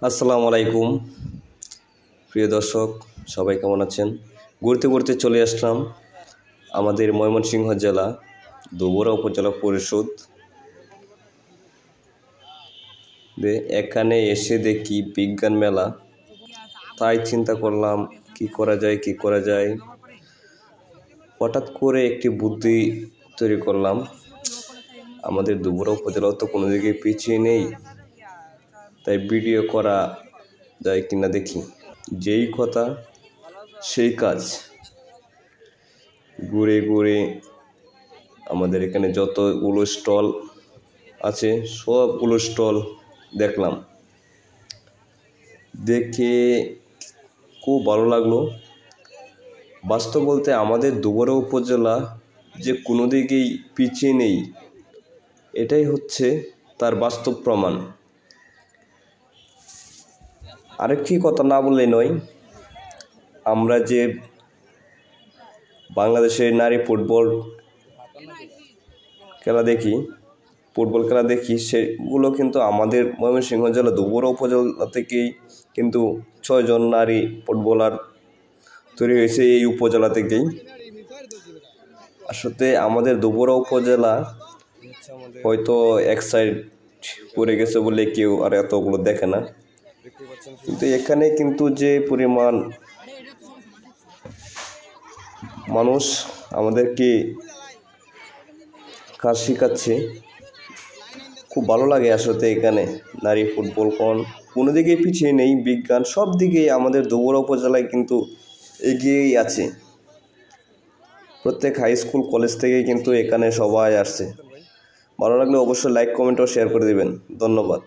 আসসালামু আলাইকুম প্রিয় দর্শক, সবাই কেমন আছেন? ঘুরতে ঘুরতে চলে আসলাম আমাদের ময়মনসিংহ জেলা দুবরা উপজেলা পরিষদ। এখানে এসে দেখি বিজ্ঞান মেলা, তাই চিন্তা করলাম কি করা যায়। হঠাৎ করে একটি বুদ্ধি তৈরি করলাম, আমাদের দুবরা উপজেলা তো কোনো দিকে পিছিয়ে নেই, তাই ভিডিও করা যায় কিনা দেখি। যেই কথা সেই কাজ, ঘুরে ঘুরে আমাদের এখানে যতগুলো স্টল আছে সবগুলো স্টল দেখলাম, দেখে খুব ভালো লাগলো। বাস্তব বলতে আমাদের দুবরা উপজেলা যে কোনো দিকেই পিছিয়ে নেই, এটাই হচ্ছে তার বাস্তব প্রমাণ। আরেকটি কথা না বললে নয়, আমরা যে বাংলাদেশের নারী ফুটবল খেলা দেখি সেগুলো কিন্তু আমাদের ময়মনসিংহ জেলা দুবরা উপজেলা থেকেই কিন্তু 6 জন নারী ফুটবলার তৈরি হয়েছে এই উপজেলা থেকেই। আসলে আমাদের দুবরা উপজেলা হয়তো এক সাইড পড়ে গেছে বলে কেউ আর এতগুলো দেখে না, কিন্তু এখানে কিন্তু যে পরিমাণ মানুষ আমাদেরকে কাজ শেখাচ্ছে, খুব ভালো লাগে। আসলে এখানে নারী ফুটবল কোনো দিকেই পিছিয়ে নেই, বিজ্ঞান সব দিকেই আমাদের দুবরা উপজেলায় কিন্তু এগিয়েই আছে। প্রত্যেক হাই স্কুল কলেজ থেকেই কিন্তু এখানে সবাই আসছে। ভালো লাগলে অবশ্যই লাইক, কমেন্ট ও শেয়ার করে দিবেন। ধন্যবাদ।